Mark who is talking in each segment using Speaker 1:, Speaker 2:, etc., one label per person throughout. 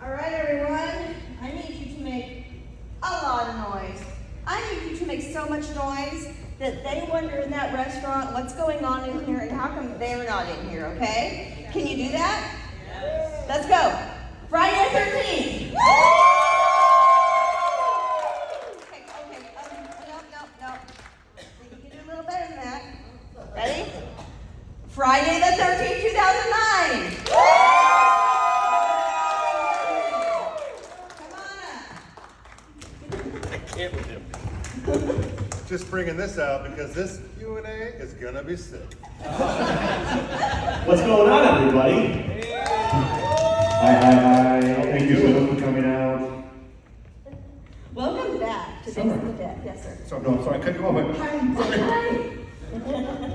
Speaker 1: All right, everyone. I need you to make a lot of noise. I need you to make so much noise that they wonder in that restaurant what's going on in here and how come they're not in here, okay? Can you do that? Yes. Let's go. Friday the 13th. No. You can do a little better than that. Ready? Friday the 13th, 2009.
Speaker 2: Can't with him. Just bringing this out because this Q&A is gonna be sick.
Speaker 3: What's going on, everybody? Hi. Thank you so much for coming out.
Speaker 1: Welcome back to Days of the Dead. Yes, sir.
Speaker 2: So, no, I'm sorry, I cut you off.
Speaker 1: Hi.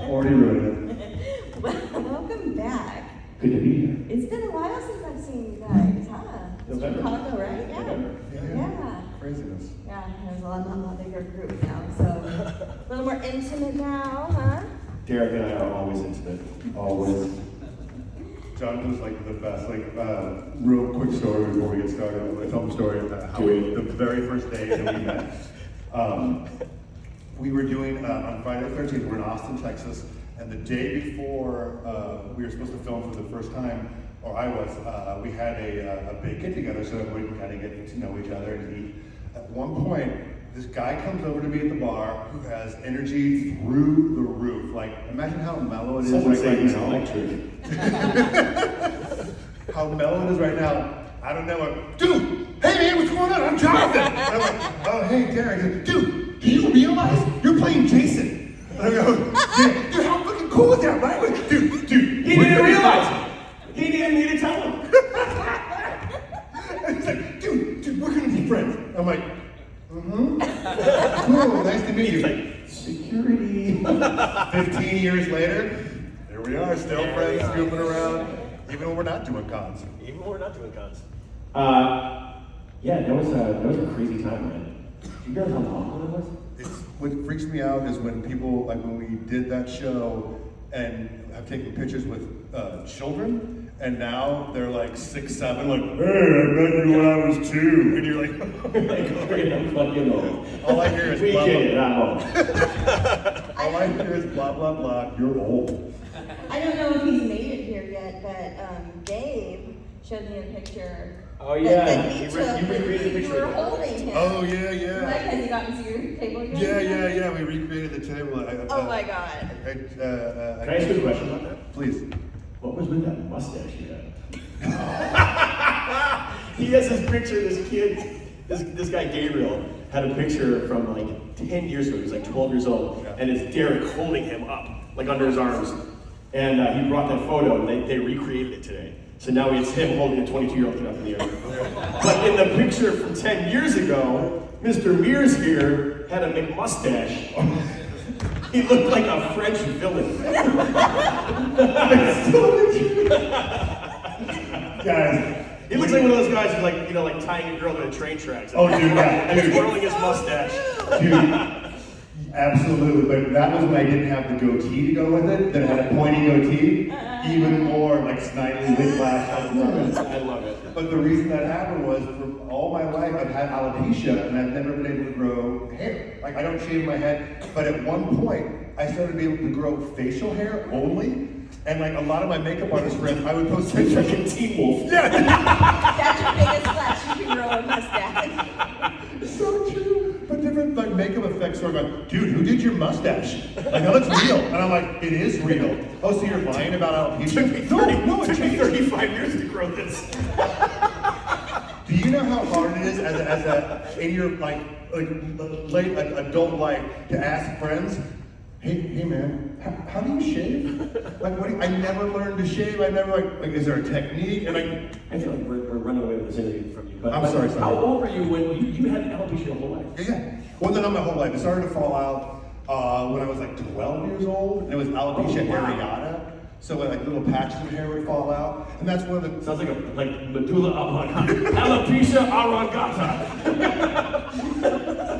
Speaker 3: Already ruined it.
Speaker 1: Welcome back.
Speaker 3: Good to be here.
Speaker 1: It's been a while since I've seen you guys, huh?
Speaker 3: November.
Speaker 1: Chicago, right? Yeah.
Speaker 2: Craziness.
Speaker 1: Yeah, there's a lot bigger group now, so a little more intimate now, huh?
Speaker 3: Derek and I are always intimate. Always.
Speaker 2: Jonathan's like the best. Like, real quick story before we get started. I tell the story about how the very first day that we met. We were doing, on Friday the 13th, we're in Austin, Texas, and the day before we were supposed to film for the first time, or I was, we had a big get together so everybody can kind of get to know each other and eat. At one point, this guy comes over to me at the bar who has energy through the roof. Like, imagine how mellow it is right now. How mellow it is right now. I don't know. Dude, hey man, what's going on? I'm Jonathan. And I'm like, oh hey, Derek. He's like, dude, do you realize you're playing Jason? And I go, dude, how fucking cool is that, right? Dude.
Speaker 3: He didn't realize it. He didn't need to tell him.
Speaker 2: And he's like, dude, we're gonna be friends. I'm like, cool, nice to meet you.
Speaker 3: Like, security.
Speaker 2: 15 years later, here we are, still friends, scooping around, even when we're not doing cons.
Speaker 3: Yeah, that was a crazy time, man. Do you guys know how long it was?
Speaker 2: What freaks me out is when people, like when we did that show and have taken pictures with children, and now they're like 6, 7, like, hey, I met you when I was 2. And you're like,
Speaker 3: I'm fucking old.
Speaker 2: all I hear is
Speaker 3: We
Speaker 2: blah,
Speaker 3: kidding,
Speaker 2: blah,
Speaker 3: I'm old.
Speaker 2: all I hear is blah, blah, blah, you're old.
Speaker 1: I don't know if he's made it here yet, but Gabe showed me a picture.
Speaker 3: Oh yeah,
Speaker 1: that he
Speaker 3: you
Speaker 1: took
Speaker 3: recreated the
Speaker 1: when
Speaker 3: picture.
Speaker 1: you were holding him.
Speaker 2: Oh, yeah.
Speaker 1: Right? Has he gotten to your table yet?
Speaker 2: Yeah, we recreated the table.
Speaker 1: Oh my God.
Speaker 3: Can I ask you a question about that?
Speaker 2: Please.
Speaker 3: What was with that mustache you had? He has this picture, this kid, this guy Gabriel, had a picture from like 10 years ago. He was like 12 years old, and it's Derek holding him up, like under his arms. And he brought that photo, and they recreated it today. So now it's him holding a 22-year-old kid up in the air. But in the picture from 10 years ago, Mr. Meares here had a McMustache. He looked like a French villain.
Speaker 2: Guys.
Speaker 3: He looks like one of those guys who's like, like tying a girl to the train tracks.
Speaker 2: Oh, dude, yeah.
Speaker 3: And twirling his mustache.
Speaker 2: Dude, absolutely. But that was when I didn't have the goatee to go with it. That had a pointy goatee. Even more like snidely whiplash.
Speaker 3: I love it.
Speaker 2: But the reason that happened was for all my life I've had alopecia and I've never been able to grow hair. Like I don't shave my head. But at one point I started to be able to grow facial hair only. And like a lot of my makeup artist friends, I would post pictures like Teen Wolf. Yeah.
Speaker 1: That's your biggest flash. You can grow a mustache.
Speaker 2: So true. But different like makeup effects are like, dude, who did your mustache? Like that looks real. And I'm like, it is real. Oh, so you're lying about alopecia? No, it took me 35 years to grow this. Do you know how hard it is as a in your like late adult life to ask friends? Hey man, how do you shave? Like, I never learned to shave. I never like, is there a technique? And
Speaker 3: I feel like we're running away with this interview from you. But
Speaker 2: I'm sorry.
Speaker 3: How old were you when you had alopecia your whole life?
Speaker 2: Yeah. Well, not my whole life. It started to fall out when I was like 12 years old. And it was alopecia areata. So like little patches of hair would fall out. And that's one of the...
Speaker 3: Sounds like medulla oblongata. Alopecia areata.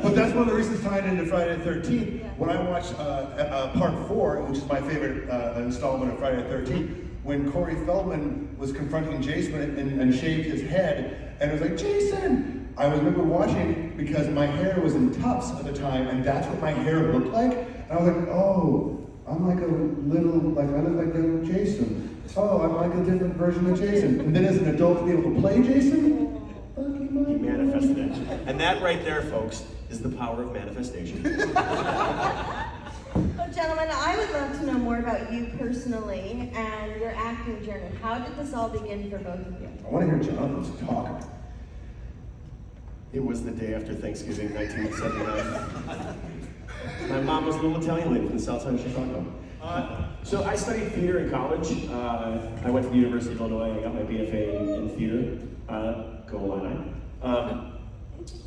Speaker 2: But that's one of the reasons tied into Friday the 13th. When I watched part 4, which is my favorite installment of Friday the 13th, when Corey Feldman was confronting Jason and shaved his head, and it was like, Jason! I remember watching it because my hair was in tufts at the time, and that's what my hair looked like. And I was like, oh, I'm like a little, like I look like a Jason. Oh, I'm like a different version of Jason. And then as an adult to be able to play Jason,
Speaker 3: He manifested it. And that right there, folks, is the power of manifestation.
Speaker 1: Well, gentlemen, I would love to know more about you personally and your acting journey. How did this all begin for both of you?
Speaker 2: I want to hear Jonathan's talk.
Speaker 3: It was the day after Thanksgiving, 1979. My mom was a little Italian lady from the south side of Chicago. So I studied theater in college. I went to the University of Illinois. I got my BFA in theater. Go Illini.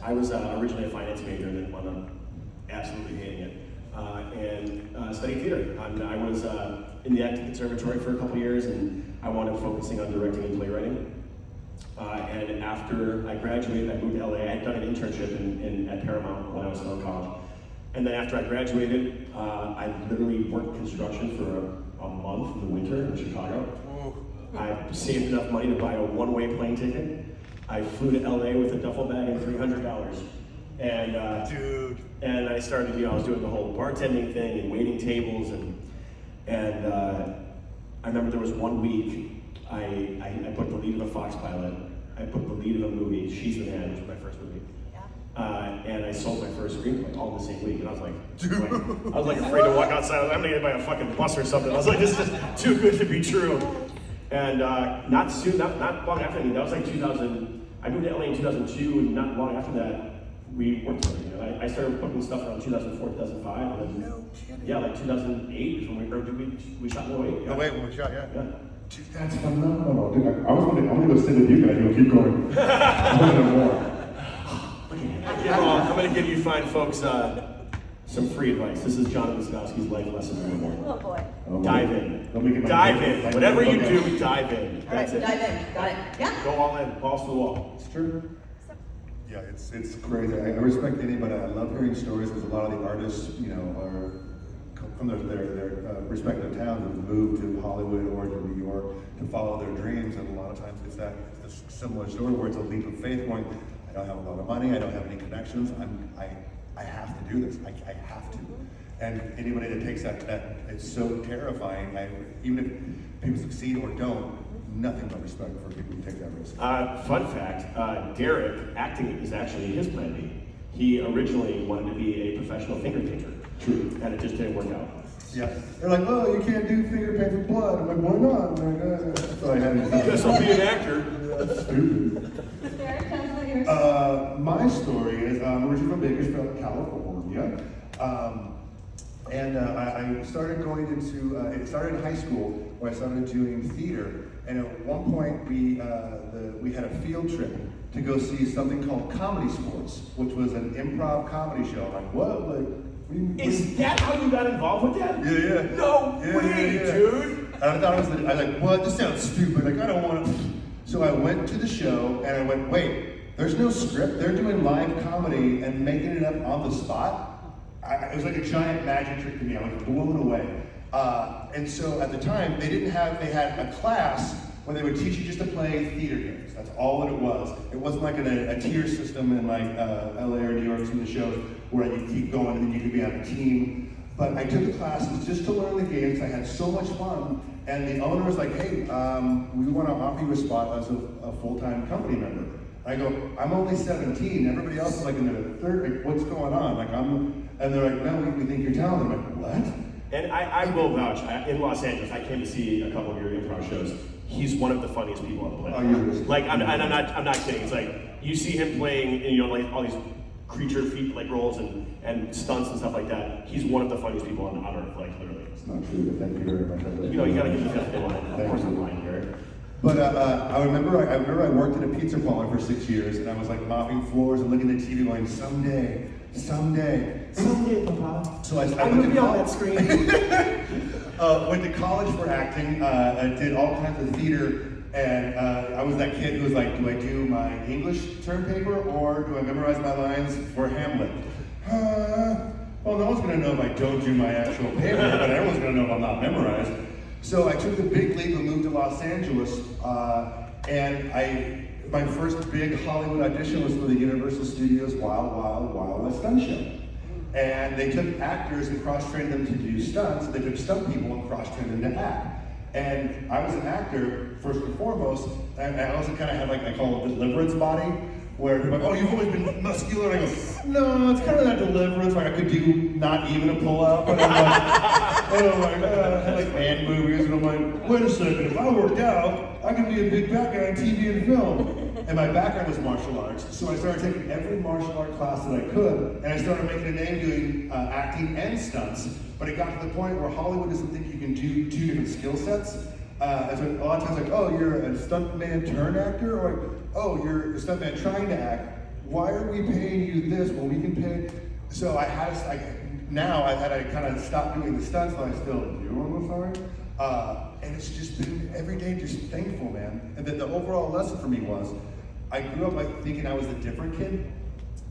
Speaker 3: I was originally a finance major and then wound up absolutely hating it. And studied theater. I was in the acting conservatory for a couple years, and I wound up focusing on directing and playwriting. And after I graduated, I moved to LA. I had done an internship at Paramount when I was still in college. And then after I graduated, I literally worked construction for a month in the winter in Chicago. I saved enough money to buy a one-way plane ticket. I flew to LA with a duffel bag and $300. And and I started, I was doing the whole bartending thing and waiting tables, and I remember there was one week I put the lead of a Fox pilot. I put the lead of a movie, She's the Man, which was my first movie. And I sold my first screenplay all in the same week, and I was like, afraid to walk outside. I was like, I'm gonna get by a fucking bus or something. I was like, this is too good to be true. And not long after that, that was like 2000. I moved to LA in 2002, and not long after that, we worked together. I started booking stuff around 2004, 2005. And then,
Speaker 2: No kidding.
Speaker 3: Yeah, like 2008 is when we shot No Wait. Yeah.
Speaker 2: No, wait, when we shot, yeah.
Speaker 4: Dude, that's phenomenal. Dude, I was wondering, I'm gonna go sit with you guys. Keep going. I want to know more.
Speaker 3: I'm gonna give you fine folks some free advice. This is Jonathan Sadowski's life lesson number one.
Speaker 1: Oh boy.
Speaker 3: Dive in.
Speaker 4: Let me get my-
Speaker 3: Dive in.
Speaker 4: my-
Speaker 3: Whatever you
Speaker 4: okay.
Speaker 3: do, dive in.
Speaker 1: All right,
Speaker 3: That's it.
Speaker 1: dive in. Got it. Yeah.
Speaker 3: Go all in. Balls to the wall.
Speaker 4: It's true.
Speaker 2: Yeah, it's crazy. I respect anybody. I love hearing stories because a lot of the artists, are from their respective towns have moved to Hollywood or to New York to follow their dreams, and a lot of times it's a similar story where it's a leap of faith going, I don't have a lot of money, I don't have any connections, I have to do this. I have to. And anybody that takes that it's so terrifying. Even if people succeed or don't, nothing but respect for people who take that risk.
Speaker 3: Fun fact, Derek, acting is actually his plan B. He originally wanted to be a professional finger painter.
Speaker 2: True.
Speaker 3: And it just didn't work out.
Speaker 2: Yeah. They're like, oh, you can't do finger paint with blood. I'm like, why not? I'm like, so I had to
Speaker 3: Guess I'll be an actor.
Speaker 2: Stupid.
Speaker 1: Derek, tell us about yours.
Speaker 2: My story is I'm originally from Bakersfield, California. And I started going into, it started in high school where I started doing theater. And at one point we had a field trip to go see something called Comedy Sports, which was an improv comedy show. I'm like, what? Like,
Speaker 3: Is that how you got involved with that?
Speaker 2: Yeah.
Speaker 3: No way,
Speaker 2: Yeah.
Speaker 3: dude.
Speaker 2: I thought I was like, what? This sounds stupid. Like, I don't want to. So I went to the show and I went, wait, there's no script. They're doing live comedy and making it up on the spot. It was like a giant magic trick to me. I was blown away. And so at the time, they had a class where they would teach you just to play theater games. That's all that it was. It wasn't like a tier system in like LA or New York, some of the shows where you keep going and then you could be on a team. But I took the classes just to learn the games. I had so much fun. And the owner was like, hey, we want to offer you a spot as a full-time company member. I go, I'm only 17. Everybody else is like in their third. Like, what's going on? And they're like, no, we think you're talented. I'm like, what?
Speaker 3: And I will vouch, in Los Angeles, I came to see a couple of your improv shows. He's one of the funniest people on the planet.
Speaker 2: Oh, you're
Speaker 3: like, I'm not kidding. It's like, you see him playing, like all these creature feat like roles and stunts and stuff like that. He's one of the funniest people on earth, like literally.
Speaker 2: It's not true, but thank you very much.
Speaker 3: You gotta give the fifth line. Of course I'm lying here.
Speaker 2: But I remember I worked in a pizza parlor for 6 years, and I was like mopping floors and looking at TV going, someday.
Speaker 3: Someday, Papa.
Speaker 2: So I
Speaker 3: I'm
Speaker 2: went
Speaker 3: gonna
Speaker 2: to
Speaker 3: be on that screen.
Speaker 2: went to college for acting, I did all kinds of theater, and I was that kid who was like, do I do my English term paper or do I memorize my lines for Hamlet? Well, no one's gonna know if I don't do my actual paper, but everyone's gonna know if I'm not memorized.
Speaker 4: So I took the big leap and moved to Los Angeles, and my first big Hollywood audition was for the Universal Studios Wild Wild Wild West Stunt Show. And they took actors and cross-trained them to do stunts. They took stunt people and cross-trained them to act. And I was an actor, first and foremost, and I also kind of had I call it the deliverance body, where they're like, oh, you've always been muscular, and I go, no, it's kind of that deliverance, I could do not even a pull-up, and I'm like, I had man movies, and I'm like, wait a second, if I worked out, I could be a big bad guy on TV and film. And my background was martial arts, so I started taking every martial art class that I could, and I started making a name doing acting and stunts. But it got to the point where Hollywood doesn't think you can do two different skill sets. And so a lot of times, oh, you're a stuntman turned actor, or oh, you're a stuntman trying to act. Why are we paying you this when we can pay? So I've had to kind of stop doing the stunts, but I still do. I'm sorry. And it's just been every day just thankful, man. And then the overall lesson for me was, I grew up thinking I was a different kid,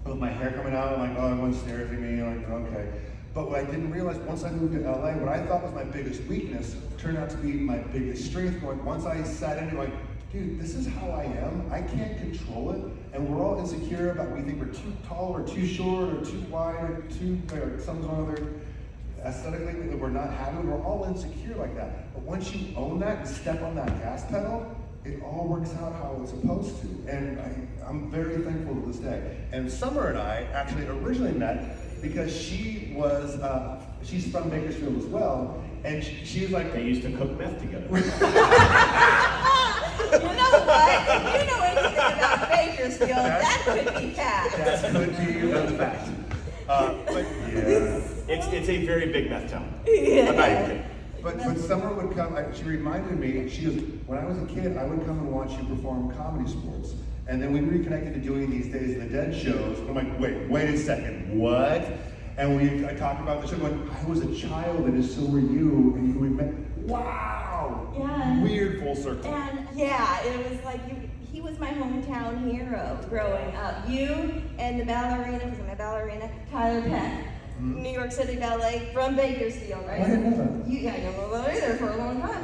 Speaker 4: with my hair coming out, I'm like, oh, everyone stares at me, I'm like, okay. But what I didn't realize, once I moved to LA, what I thought was my biggest weakness turned out to be my biggest strength. Once I sat in, like, dude, this is how I am. I can't control it. And we're all insecure about, we think we're too tall or too short or too wide or some other aesthetically that we're not happy. We're all insecure like that. But once you own that and step on that gas pedal, it all works out how it's supposed to. And I'm very thankful to this day. And Summer and I actually originally met because she was, she's from Bakersfield as well, and she was like—
Speaker 3: They used to cook meth together.
Speaker 1: You know what? If you know anything about Bakersfield, that could be fact.
Speaker 4: That could be a fact. But yeah.
Speaker 3: It's a very big meth town.
Speaker 1: Yeah.
Speaker 3: I'm not even kidding.
Speaker 4: But Summer would come, she reminded me, she goes, when I was a kid, I would come and watch you perform comedy sports. And then we reconnected to doing these Days of the Dead shows. And I'm like, wait a second, what? And I talked about the show, going, I was a child and so were you, and we met, wow!
Speaker 1: Yeah.
Speaker 4: Weird full circle.
Speaker 1: And yeah, it was like he was my hometown hero growing up. You and the ballerina, because I'm a ballerina, Tyler Peck. New York City Ballet from Bakersfield, right?
Speaker 4: I didn't know that.
Speaker 1: I don't know that either for a long time,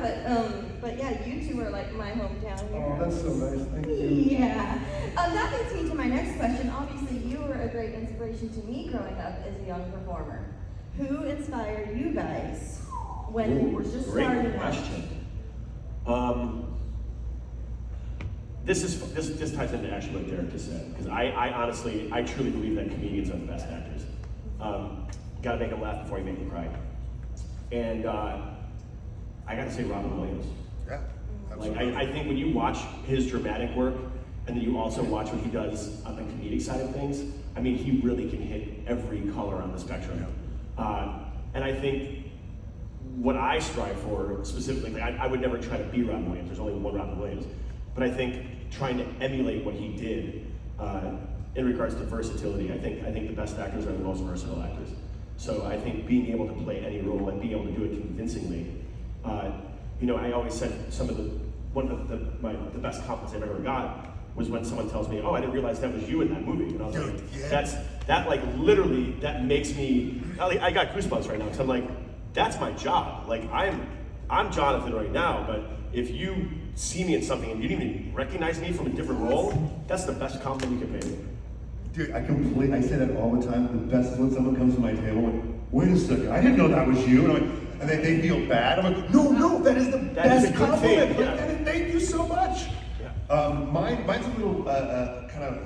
Speaker 1: but yeah, you two are like my hometown heroes.
Speaker 4: Oh, that's so nice, thank you.
Speaker 1: Yeah. That leads me to my next question. Obviously, you were a great inspiration to me growing up as a young performer. Who inspired you guys when you were just starting
Speaker 3: Great
Speaker 1: out?
Speaker 3: question. This ties into actually what Derek just said, because I honestly, I truly believe that comedians are the best actors. Gotta make them laugh before you make them cry. And I gotta say Robin Williams.
Speaker 4: Yeah,
Speaker 3: Like,
Speaker 4: absolutely.
Speaker 3: I think when you watch his dramatic work, and then you also watch what he does on the comedic side of things, I mean, he really can hit every color on the spectrum. And I think what I strive for specifically, I would never try to be Robin Williams, there's only one Robin Williams, but I think trying to emulate what he did in regards to versatility, I think the best actors are the most versatile actors. So I think being able to play any role and being able to do it convincingly, I always said one of the best compliments I've ever got was when someone tells me, oh, I didn't realize that was you in that movie. And I was like,
Speaker 4: yeah.
Speaker 3: literally, that makes me, I got goosebumps right now, because I'm like, that's my job. Like, I'm Jonathan right now, but if you see me in something and you didn't even recognize me from a different role, that's the best compliment you can pay me.
Speaker 4: Dude, I say that all the time. The best is when someone comes to my table and, wait a second, I didn't know that was you. And I'm like, and they feel bad. I'm like, no, that is the best compliment.
Speaker 3: Thing, yeah.
Speaker 4: Thank you so much.
Speaker 3: Yeah.
Speaker 4: Mine's a little kind of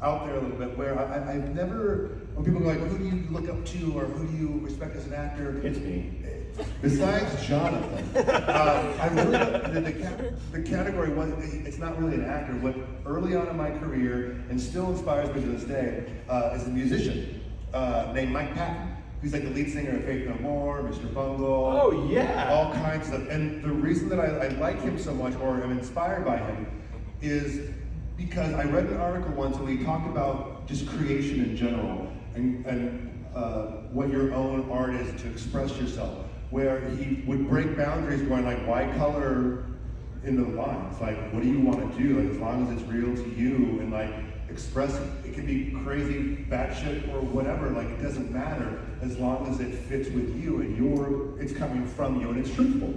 Speaker 4: out there a little bit, where I've never, when people go like, who do you look up to or who do you respect as an actor?
Speaker 3: It's me.
Speaker 4: Besides Jonathan, I really don't, the category it's not really an actor. What early on in my career and still inspires me to this day is a musician named Mike Patton. He's like the lead singer of Faith No More, Mr. Bungle.
Speaker 3: Oh yeah.
Speaker 4: All kinds of. And the reason that I like him so much, or am inspired by him, is because I read an article once and we talked about just creation in general and what your own art is to express yourself. Where he would break boundaries going like, why color in the lines? Like, what do you want to do? Like, as long as it's real to you and like express it. It can be crazy, batshit or whatever, like it doesn't matter as long as it fits with you and it's coming from you and it's truthful.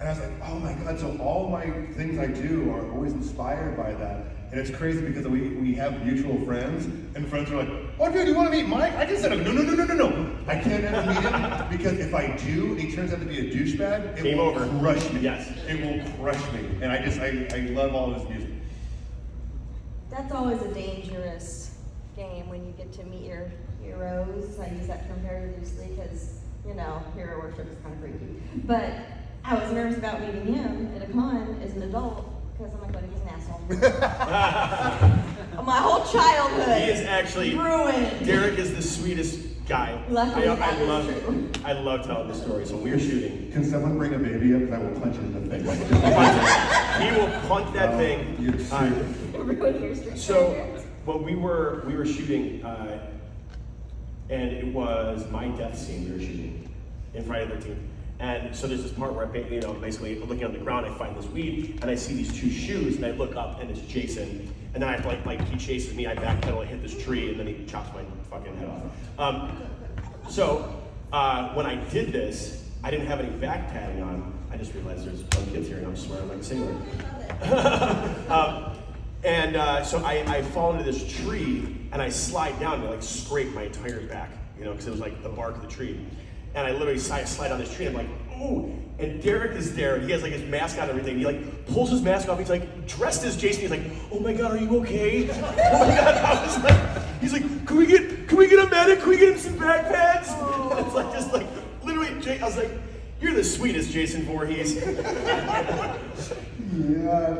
Speaker 4: And I was like, oh my God, so all my things I do are always inspired by that. And it's crazy because we have mutual friends, and friends are like, oh dude, you want to meet Mike? I can set up, no. I can't ever meet him, because if I do, he turns out to be a douchebag, it will crush me.
Speaker 3: Yes.
Speaker 4: It will crush me. And I love all of his music.
Speaker 1: That's always a dangerous game when you get to meet your heroes. I use that term very loosely because, hero worship is kind of freaky. But I was nervous about meeting him at a con as an adult because I'm like, what if he's an asshole? My whole childhood.
Speaker 3: He is actually
Speaker 1: ruined.
Speaker 3: Derek is the sweetest guy.
Speaker 1: Luckily,
Speaker 3: I love telling the story. So we were shooting.
Speaker 4: Can someone bring a baby up? Because I will punch it in the face.
Speaker 3: He will punch that thing.
Speaker 4: You're serious.
Speaker 1: Ruin your street
Speaker 3: So,
Speaker 1: career.
Speaker 3: when we were shooting, and it was my death scene we were shooting in Friday the 13th. And so there's this part where basically looking on the ground, I find this weed, and I see these two shoes, and I look up, and it's Jason. And then I like he chases me, I backpedal, I hit this tree, and then he chops my fucking head off. When I did this, I didn't have any back padding on. I just realized there's some kids here, and I'm swearing like a sailor. So I fall into this tree, and I slide down, and I scrape my entire back, because it was like the bark of the tree. And I literally slide down this tree, and I'm like, oh, and Derek is there, and he has his mask on and everything. He pulls his mask off, he's dressed as Jason, he's like, oh my God, are you okay? Oh my God, I was like, he's like, can we get a medic? Can we get him some back pads? Oh. And it's literally, I was like, you're the sweetest Jason Voorhees.
Speaker 4: Yeah,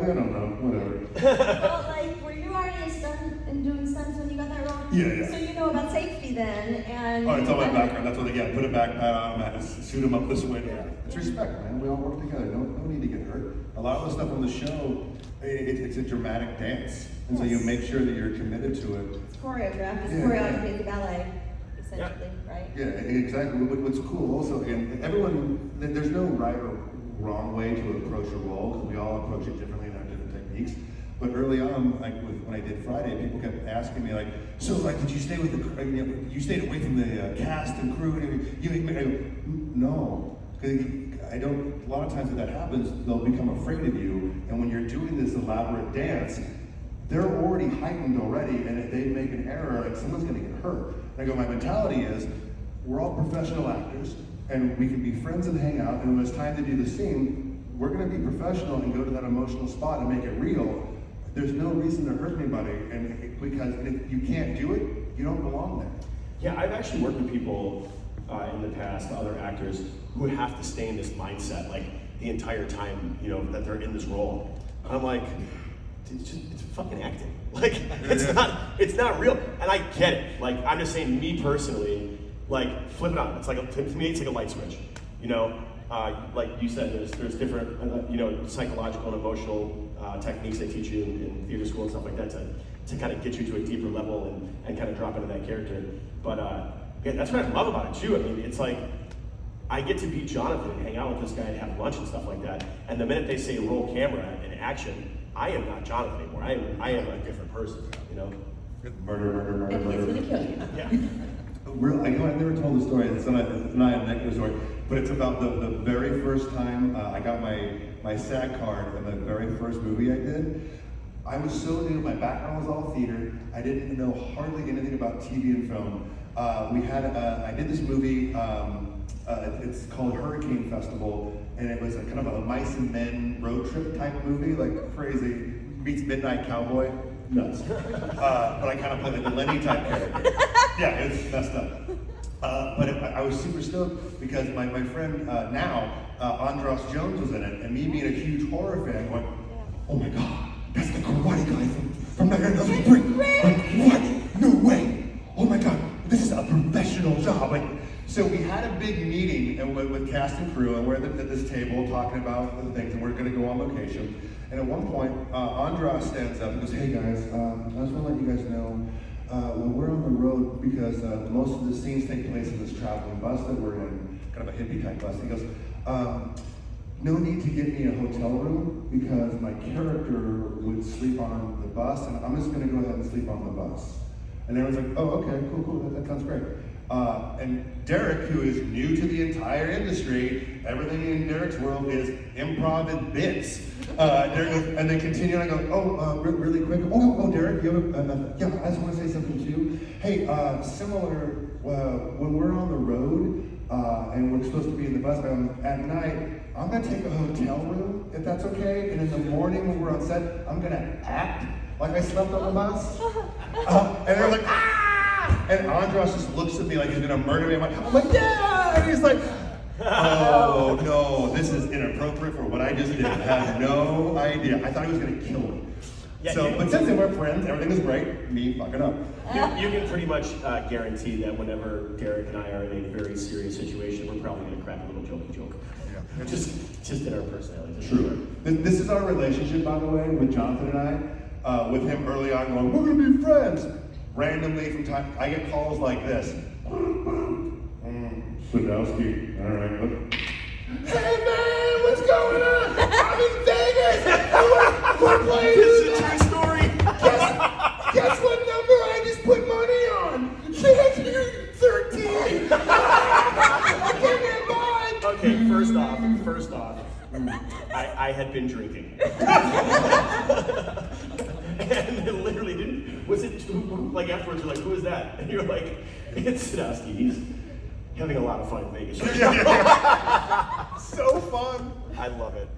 Speaker 4: I don't know, whatever.
Speaker 1: Well, were you already a stunt and doing stunts when you got that role?
Speaker 4: Yeah.
Speaker 1: So you know about safety then, and...
Speaker 4: Oh, it's all my background. That's what they get. Put a back pad on them, shoot them up this way. Yeah. It's respect, man. We all work together. No need to get hurt. A lot of the stuff on the show, it's a dramatic dance. And so you make sure that you're committed to it.
Speaker 1: It's choreographed. It's choreography of the ballet, essentially, right?
Speaker 4: Yeah, exactly. What's cool also, and everyone, there's no right or wrong way to approach a role, because we all approach it differently and have different techniques. But early on, when I did Friday, people kept asking me so did you stay with you stayed away from the cast and crew? And no, because I don't. A lot of times when that happens, they'll become afraid of you. And when you're doing this elaborate dance, they're already heightened already, and if they make an error, someone's going to get hurt. And I go, my mentality is, we're all professional actors, and we can be friends and hang out. And when it's time to do the scene, we're going to be professional and go to that emotional spot and make it real. There's no reason to hurt anybody, because if you can't do it, you don't belong there.
Speaker 3: Yeah, I've actually worked with people in the past, other actors, who have to stay in this mindset the entire time, that they're in this role. And I'm like, it's fucking acting. It's not real. And I get it. I'm just saying, me personally, flip it on. It's to me, it's like a light switch. Like you said, there's different, psychological and emotional techniques they teach you in theater school and stuff like that to kind of get you to a deeper level and kind of drop into that character. But yeah, that's what I love about it too. I mean, it's I get to be Jonathan and hang out with this guy and have lunch and stuff like that. And the minute they say roll camera and action, I am not Jonathan anymore. I am a different person.
Speaker 4: Murder.
Speaker 1: And he's gonna kill you.
Speaker 3: Yeah.
Speaker 4: I've never told the story. It's not a negative story, but it's about the very first time I got my SAG card in the very first movie I did. I was so new. My background was all theater. I didn't know hardly anything about TV and film. I did this movie. It's called Hurricane Festival, and it was a kind of a mice and men road trip type movie, crazy. Meets Midnight Cowboy. Nuts. But I kind of played the Lenny type character. Yeah, it was messed up. But I was super stoked because my friend Andros Jones was in it, and me being a huge horror fan going, oh my God, that's the karate guy from Nightmare on Elm Street. What? No way. Oh my God, this is a professional job. So we had a big meeting with cast and crew, and we're at this table talking about the things, and we're going to go on location. And at one point, Andros stands up and goes, hey guys, I just want to let you guys know, when we're on the road, because most of the scenes take place in this traveling bus that we're in, kind of a hippie type bus. He goes, no need to get me a hotel room because my character would sleep on the bus, and I'm just going to go ahead and sleep on the bus. And everyone's like, oh, okay, cool, that sounds great. And Derek, who is new to the entire industry, everything in Derek's world is improv and bits. Derek goes, and they continue, and I go, really quick. Oh, Derek, you have yeah, I just want to say something too. Hey, similar, when we're on the road, and we're supposed to be in the bus, at night, I'm gonna take a hotel room, if that's okay, and in the morning when we're on set, I'm gonna act like I slept on the bus. And they're like, ah! And Andros just looks at me like he's gonna murder me. I'm like, yeah! And he's like, oh no, this is inappropriate for what I just did. I had no idea. I thought he was gonna kill me.
Speaker 3: Yeah,
Speaker 4: So, but since they were friends, everything was great. Me fucking up.
Speaker 3: You can pretty much guarantee that whenever Derek and I are in a very serious situation, we're probably going to crack a little jokey joke.
Speaker 4: Yeah.
Speaker 3: Just in our personalities.
Speaker 4: True. This is our relationship, by the way, with Jonathan and I. With him early on going, we're gonna be friends. Randomly from time, I get calls like this. Sadowski, all right, look. Hey man, what's going on? I'm in Vegas. We're playing.
Speaker 3: This is a true story.
Speaker 4: Guess what number I just put money on? 13. I can't get mine.
Speaker 3: Okay, first off, I had been drinking. And it literally didn't, was it, like afterwards you're like, who is that? And you're like, it's Sadowski, he's having a lot of fun in Vegas.
Speaker 2: So fun.
Speaker 3: I love it.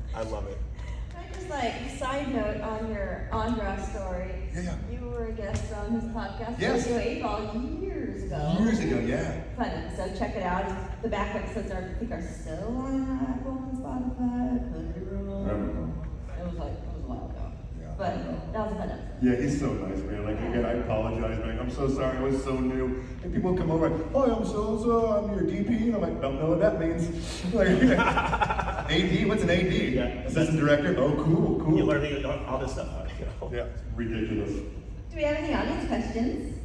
Speaker 1: Just like side note on your Andra story.
Speaker 4: Yeah.
Speaker 1: You were a guest on his podcast.
Speaker 4: Yes.
Speaker 1: Radio 8 Ball years ago.
Speaker 4: Years ago, yeah.
Speaker 1: Fun episode. Check it out. The back episodes I think are still on Apple and Spotify. Could be wrong. It was a while ago.
Speaker 4: Yeah.
Speaker 1: But that was a fun episode.
Speaker 4: Yeah, he's so nice, man. Like, again, I apologize, man. I'm so sorry. I was so new. And people come over like, oh, I'm so-and-so. I'm your DP. And I'm like, don't know what that means. Like, AD? What's an AD?
Speaker 3: Yeah.
Speaker 4: Assistant director? Oh, cool.
Speaker 3: You learn all this stuff out, you know?
Speaker 4: Yeah, ridiculous.
Speaker 1: Do we have any audience questions?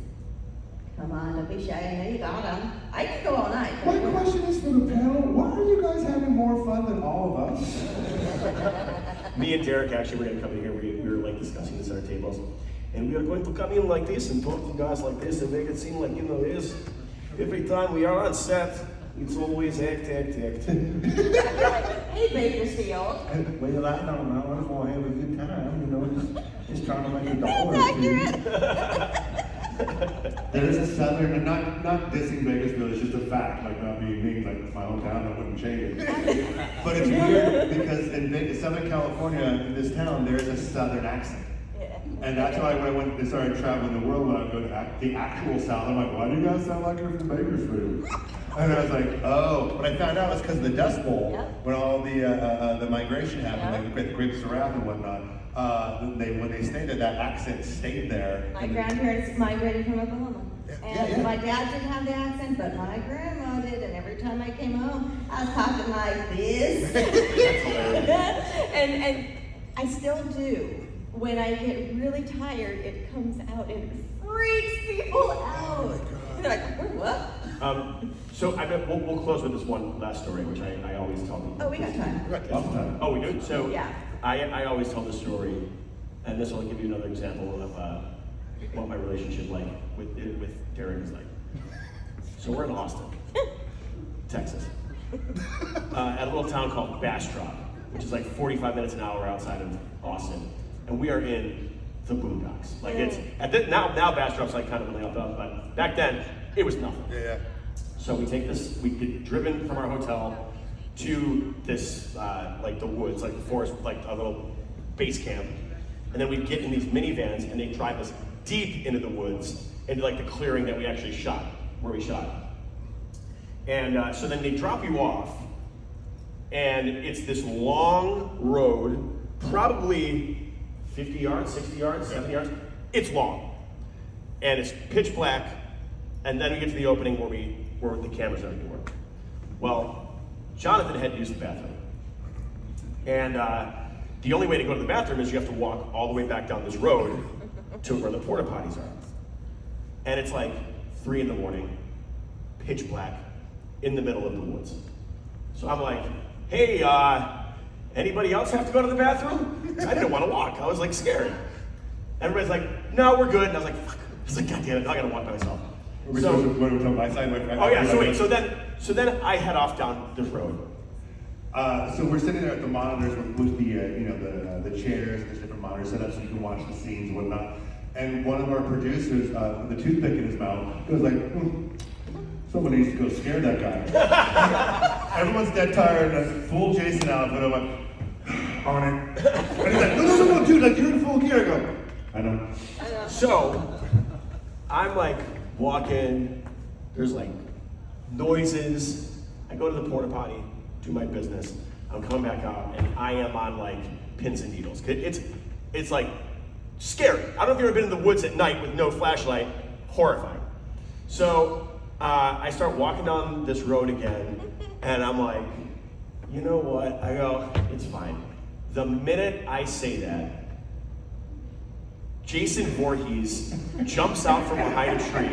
Speaker 1: Come on, don't be shy. I know you got them. I could go all night.
Speaker 4: My question is for the panel. Why are you guys having more fun than all of us?
Speaker 3: Me and Derek actually were going to come in here, we were like discussing this at our tables, and we are going to come in like this and talk to you guys like this and make it seem like, this. Every time we are on set, it's always act.
Speaker 1: Hey, Bakersfield.
Speaker 4: Well, I don't know. I just want to have a good time, just trying to make a dollar.
Speaker 1: That's accurate.
Speaker 4: There is a southern, and not dissing Bakersfield, it's just a fact, like not being mean, like it's my hometown, I wouldn't change it. But it's weird because in Southern California, in this town, there is a southern accent.
Speaker 1: Yeah.
Speaker 4: And that's why when I went and started traveling the world, when I would go to the actual South, I'm like, why do you guys sound like you're from Bakersfield? And I was like, oh, but I found out it's because of the Dust Bowl, when all the migration happened, like the Grapes of Wrath and whatnot. When they stayed there, that accent stayed there.
Speaker 1: My grandparents migrated from Oklahoma. And
Speaker 4: Yeah.
Speaker 1: my dad didn't have the accent, but my grandma did. And every time I came home, I was talking like this. and I still do. When I get really tired, it comes out and it freaks people out. They're like, what?
Speaker 3: So we'll close with this one last story, which I always tell people.
Speaker 1: Oh, we got time.
Speaker 4: Lots of time.
Speaker 3: Oh, we do? So
Speaker 1: Yeah.
Speaker 3: I always tell this story, and this will give you another example of what my relationship with Derek is like. So we're in Austin, Texas, at a little town called Bastrop, which is like 45 minutes an hour outside of Austin, and we are in the boondocks. Like it's now Bastrop's like kind of really up, but back then it was nothing.
Speaker 4: Yeah.
Speaker 3: So we get driven from our hotel to this, like the woods, like the forest, like a little base camp. And then we get in these minivans and they drive us deep into the woods, into like the clearing that we actually shot, where we shot. And so then they drop you off, and it's this long road, probably 50 yards, 60 yards, 70 yards. It's long. And it's pitch black, and then we get to the opening where the cameras and everything work. Well, Jonathan had to use the bathroom. And the only way to go to the bathroom is you have to walk all the way back down this road to where the porta potties are. And it's like 3 a.m, pitch black, in the middle of the woods. So I'm like, hey, anybody else have to go to the bathroom? I didn't want to walk, I was like scared. Everybody's like, no, we're good. And I was like, fuck. I was like, God damn it, I gotta walk by myself. So,
Speaker 2: what we talking my side, my friend.
Speaker 3: oh yeah, so wait, so then I head off down this road.
Speaker 2: So we're sitting there at the monitors with the the chairs. There's different monitors set up so you can watch the scenes and whatnot. And one of our producers, with a toothpick in his mouth, goes like, someone needs to go scare that guy. Everyone's dead tired in a full Jason outfit. I'm like, on it. And he's like, no, dude, like you're in full gear. I go, I know.
Speaker 3: So I'm like walking. There's like noises. I go to the porta potty, do my business. I'm coming back out, and I am on like pins and needles. It's like scary. I don't know if you've ever been in the woods at night with no flashlight. Horrifying. So I start walking down this road again, and I'm like, you know what? I go, it's fine. The minute I say that, Jason Voorhees jumps out from behind a tree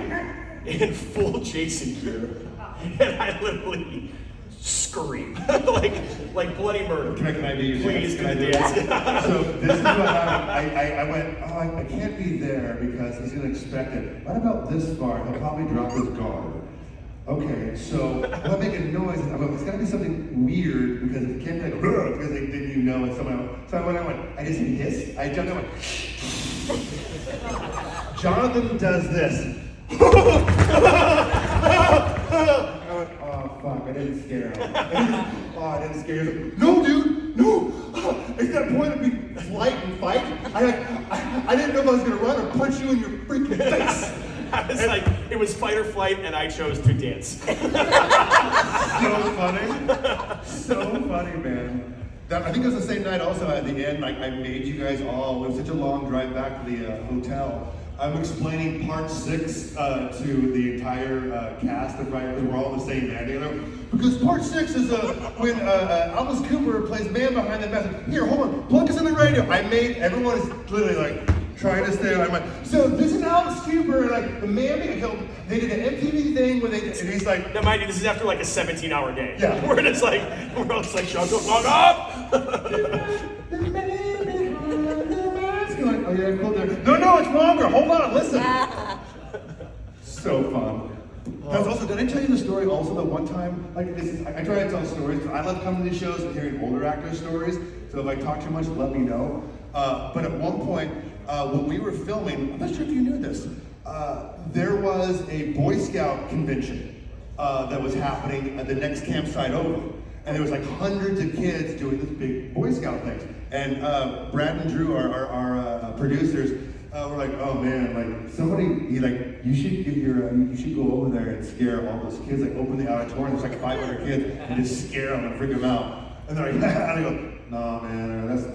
Speaker 3: in full Jason gear, and I literally scream like bloody murder.
Speaker 2: Can I be your
Speaker 3: Please,
Speaker 2: Can I do
Speaker 3: dance.
Speaker 2: So this is what happened. I went, I can't be there because he's gonna expect it. What about this far? He'll probably drop his guard. Okay, so I'm making noise. I'm like, it's gotta be something weird because it can't be like, because then you know it's someone else. So I just hissed. I jumped, I went, Jonathan does this. I went, oh fuck, I didn't scare him. I didn't scare him. No, dude, no. It's that point of being flight and fight. I didn't know if I was gonna run or punch you in your freaking face.
Speaker 3: I was like, it was fight or flight, and I chose to dance.
Speaker 2: So funny, man. I think it was the same night also at the end, like I made you guys all, it was such a long drive back to the hotel. I'm explaining part 6 to the entire cast of writers. We're all the same man together. Because part 6 is when Alice Cooper plays Man Behind the Mask. Here, hold on, plug us in the radio. Everyone is literally like, trying to stay on. I'm like, so this is Alice Cooper, like the man they did an MTV thing where and he's like,
Speaker 3: now mind you, this is after like a 17-hour day.
Speaker 2: Yeah.
Speaker 3: We're just like, shut the fuck up!
Speaker 2: the man behind the mask. You're like, oh yeah, cool. No, it's longer. Hold on, listen. So fun. That's also, did I tell you the story also that one time, like I try to tell stories, because I love coming to these shows and hearing older actors' stories, so if I talk too much, let me know. But at one point, when we were filming, I'm not sure if you knew this, there was a Boy Scout convention that was happening at the next campsite over. And there was like hundreds of kids doing this big Boy Scout thing. And Brad and Drew, our producers, were like, oh man, like somebody, you should get you should go over there and scare all those kids, like open the auditorium, there's like 500 kids, and just scare them and freak them out. And they're like, yeah, and I go, no man, that's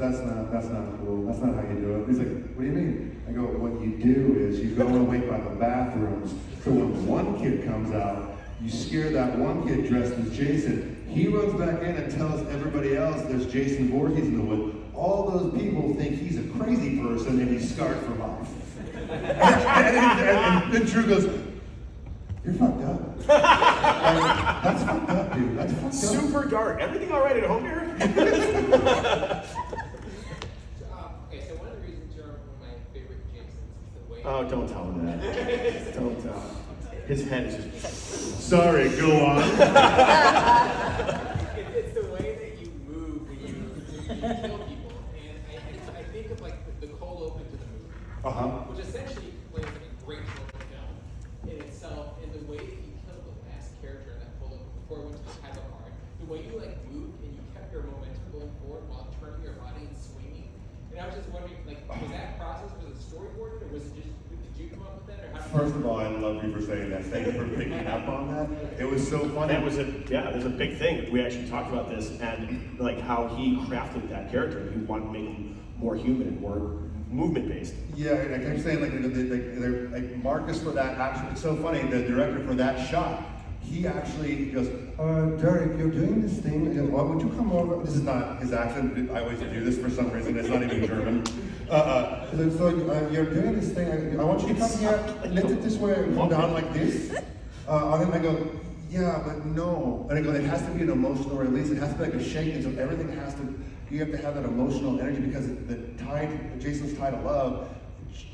Speaker 2: not cool, that's not how you do it. He's like, what do you mean? I go, what you do is you go and wait by the bathrooms, so when one kid comes out, you scare that one kid dressed as Jason. He runs back in and tells everybody else there's Jason Voorhees in the wood. All those people think he's a crazy person and he's scarred for life. and then Drew goes, you're fucked up. That's fucked up, dude. That's fucked up.
Speaker 3: Super dark. Everything all right at home here?
Speaker 5: Okay, so one of the reasons you're one of my favorite Jasons is the way.
Speaker 3: Oh, don't tell him that. Don't tell him. His head is just.
Speaker 2: Sorry, go on.
Speaker 5: It's the way that you move when you kill people. And I think of like the cold open to the movie, which essentially plays like a great short film in itself. And the way that you killed the last character in that cold open before it went to the title card, the way you like moved and you kept your momentum going forward while turning your body and swinging. And I was just wondering, like, was that process, was it storyboarded, or was it just, did you come up with that, or how?
Speaker 2: First of all, I love you for saying that. Thank you for picking up on that. It was so funny.
Speaker 3: That was there's a big thing. We actually talked about this and like how he crafted that character. He wanted to make him more human and more movement based.
Speaker 2: Yeah, and I kept saying like Marcus for that action. It's so funny. The director for that shot, he actually goes, Derek, you're doing this thing. And goes, well, would you come over? This is not his accent. I always do this for some reason. It's not even German. So you're doing this thing. I want you to come here, lift it this way, and come down like this. And then I go, yeah, but no. And I go, it has to be an emotional release. It has to be like a shake, and so everything has to. You have to have that emotional energy because the tide, Jason's tide of love,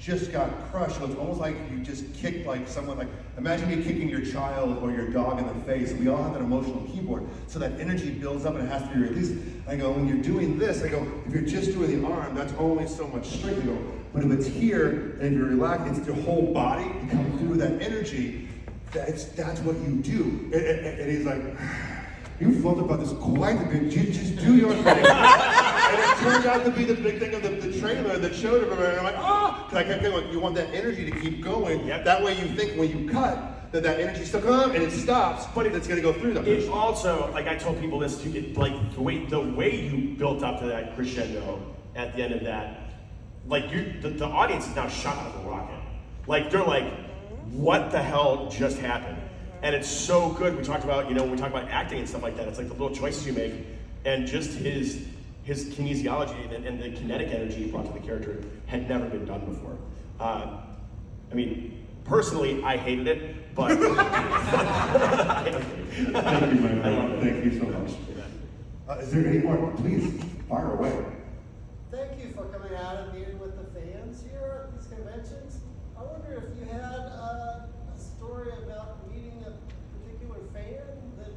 Speaker 4: just got crushed. It's almost like you just kicked like someone, like imagine you kicking your child or your dog in the face. We all have that emotional keyboard. So that energy builds up and it has to be released. I go, when you're doing this, I go, if you're just doing the arm, that's only so much strength. I go, but if it's here and if you're relaxed, it's your whole body to come through that energy. That's what you do. And he's like, you thought about this quite a bit. You just do your thing. And it turned out to be the big thing of the trailer that showed everybody. And I'm like, oh! Because I kept going, you want that energy to keep going.
Speaker 3: Yep.
Speaker 4: That way you think when you cut, that energy still comes and it stops, but it's going to go through them.
Speaker 3: It also, like I told people this too, like the way you built up to that crescendo at the end of that, like the audience is now shot out of a rocket. Like they're like, what the hell just happened? And it's so good. We talked about, when we talk about acting and stuff like that, it's like the little choices you make, and just his kinesiology and the kinetic energy he brought to the character had never been done before. I mean, personally, I hated it, but
Speaker 4: Thank you, my friend. Thank you so much. Is there any more? Please, fire away.
Speaker 6: Thank you for coming out and meeting with the fans here at these conventions. I wonder if you had a story about meeting a particular fan that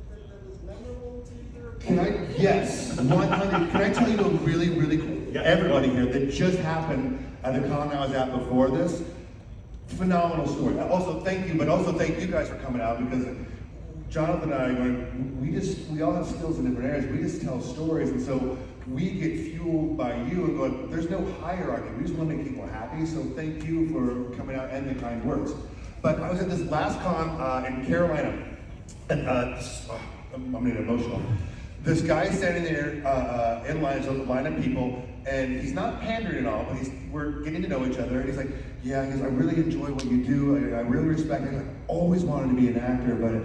Speaker 6: was memorable to your
Speaker 4: Can I? Yes, 100. Can I tell you a really, really cool?
Speaker 3: Yeah.
Speaker 4: Everybody here that just happened at the con I was at before this. Phenomenal story. Also, thank you, but also thank you guys for coming out, because Jonathan and I, we all have skills in different areas. We just tell stories, and so we get fueled by you and going, there's no hierarchy. We just want to make people happy. So thank you for coming out and the kind words. But I was at this last con in Carolina, and I'm getting emotional. This guy standing there in line, so a line of people, and he's not pandering at all, but we're getting to know each other, and he's like, yeah, he goes, I really enjoy what you do, I really respect it, I always wanted to be an actor, but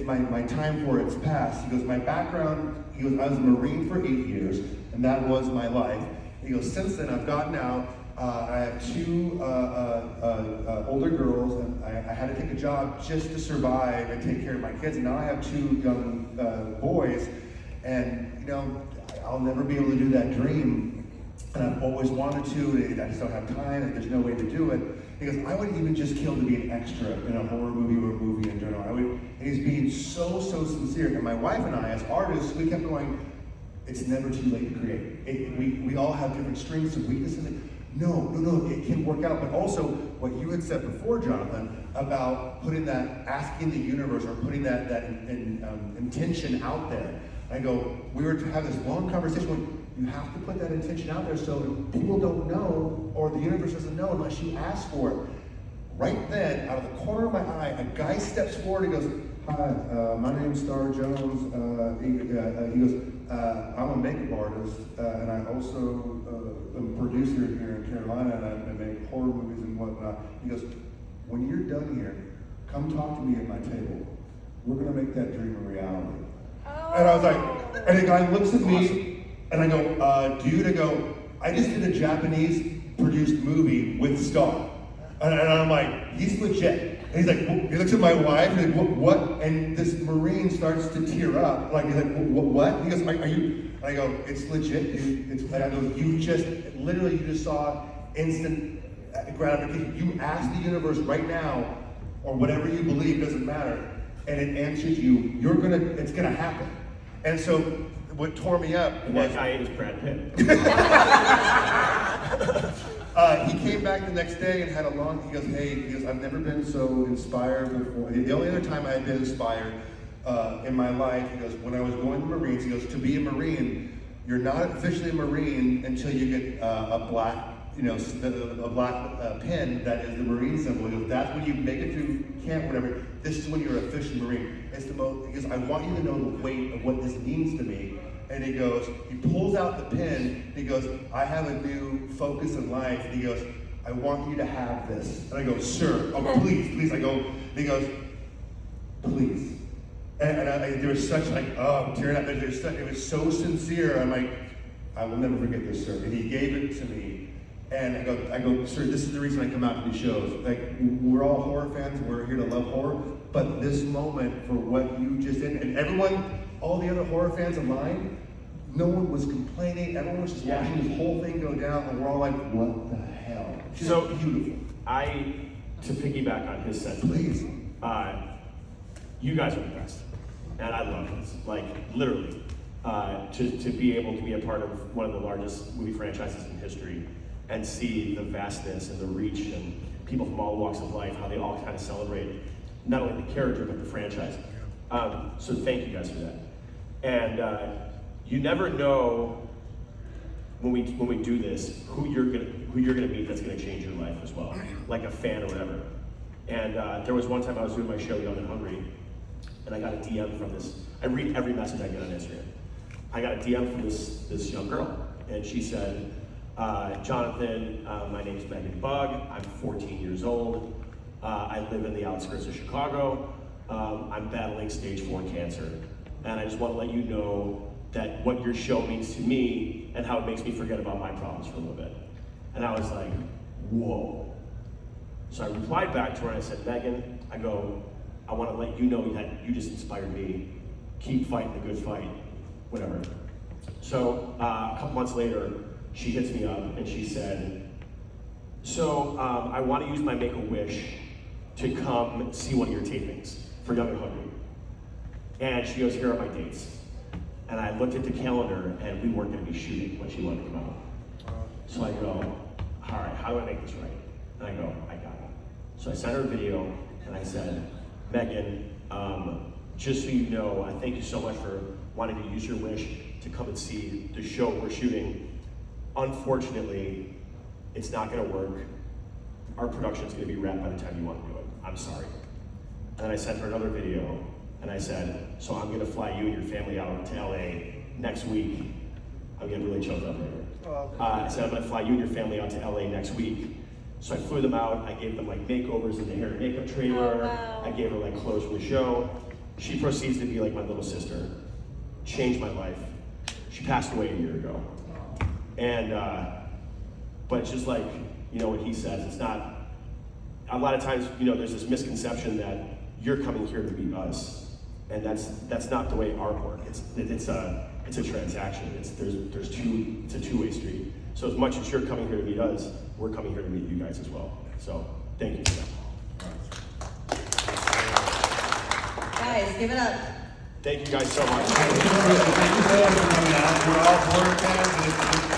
Speaker 4: my time for it's passed. He goes, my background, he goes, I was a Marine for 8 years, and that was my life. He goes, since then I've gotten out, I have 2 older girls, and I had to take a job just to survive and take care of my kids, and now I have 2 young boys, and I'll never be able to do that dream, and I've always wanted to, and I just don't have time, and there's no way to do it. He goes, I would even just kill to be an extra in a horror movie or a movie in general. And he's being so sincere, and my wife and I, as artists, we kept going, it's never too late to create. We all have different strengths and weaknesses. No, it can work out. But also, what you had said before, Jonathan, about putting that, asking the universe, or putting that intention out there. I go, we were to have this long conversation when you have to put that intention out there so people don't know, or the universe doesn't know unless you ask for it. Right then, out of the corner of my eye, a guy steps forward and goes, hi, my name's Star Jones. He goes, I'm a makeup artist, and I also am a producer here in Carolina, and I make horror movies and whatnot. He goes, when you're done here, come talk to me at my table. We're gonna make that dream a reality. And I was like, and the guy looks at me, and I go, dude, I just did a Japanese produced movie with Star. And I'm like, he's legit. And he's like, he looks at my wife, and he's like, what? And this Marine starts to tear up. Like, he's like, what? He goes, are you? And I go, it's legit, dude. And I go, you just saw instant gratification. You ask the universe right now, or whatever you believe, doesn't matter, and it answers you, it's gonna happen. And so, what tore me up was...
Speaker 3: That guy is Brad Pitt.
Speaker 4: He came back the next day and had a long, he goes, I've never been so inspired before. The only other time I had been inspired in my life, he goes, when I was going to Marines, he goes, to be a Marine, you're not officially a Marine until you get a black, a black pin that is the Marine symbol. He goes, that's when you make it through camp, whatever. This is when you're an official Marine. It's the most, he goes, I want you to know the weight of what this means to me. And he goes, he pulls out the pen, and he goes, I have a new focus in life. And he goes, I want you to have this. And I go, sir, oh, please. I go, and he goes, please. And there was such I'm tearing up. It was so sincere. I'm like, I will never forget this, sir. And he gave it to me. And I go, sir, this is the reason I come out to these shows. Like, we're all horror fans. We're here to love horror. But this moment for what you just did, and everyone, all the other horror fans in line, no one was complaining. Everyone was just watching this whole thing go down, and we're all like, what the hell? She's
Speaker 3: So
Speaker 4: beautiful.
Speaker 3: to piggyback on his sentiment,
Speaker 4: Please.
Speaker 3: you guys are the best, and I love this. Like literally, to be able to be a part of one of the largest movie franchises in history, and see the vastness and the reach and people from all walks of life, how they all kind of celebrate not only the character but the franchise. So thank you guys for that. And you never know when we do this who you're gonna meet that's gonna change your life as well, like a fan or whatever. And there was one time I was doing my show Young and Hungry, and I got a DM from this. I read every message I get on Instagram. I got a DM from this young girl, and she said, Jonathan, my name's Megan Bug. I'm 14 years old. I live in the outskirts of Chicago. I'm battling stage 4 cancer, and I just want to let you know that what your show means to me and how it makes me forget about my problems for a little bit. And I was like, whoa. So I replied back to her and I said, Megan, I go, I want to let you know that you just inspired me. Keep fighting the good fight, whatever. So a couple months later, she hits me up and she said, so I want to use my Make-A-Wish to come see one of your tapings for Young and Hungry. And she goes, here are my dates. And I looked at the calendar and we weren't going to be shooting when she wanted to come out. So I go, all right, how do I make this right? And I go, I got it. So I sent her a video and I said, Megan, just so you know, I thank you so much for wanting to use your wish to come and see the show we're shooting. Unfortunately, it's not going to work. Our production's going to be wrapped by the time you want to do it. I'm sorry. And then I sent her another video and I said, so I'm going to fly you and your family out to LA next week. I'm getting really choked up later. I said, I'm going to fly you and your family out to LA next week. So I flew them out. I gave them like makeovers in the hair and makeup trailer.
Speaker 1: Oh, wow.
Speaker 3: I gave her like clothes for the show. She proceeds to be like my little sister. Changed my life. She passed away a year ago. And, but it's just like, you know, what he says, it's not, a lot of times, you know, there's this misconception that you're coming here to meet us. And that's not the way art works. It's a transaction. It's a two-way street. So as much as you're coming here to meet us, we're coming here to meet you guys as well. So thank you for that.
Speaker 1: Guys, give it up.
Speaker 3: Thank you guys so much.
Speaker 2: Thank you for coming out. We're all Florida fans, and it's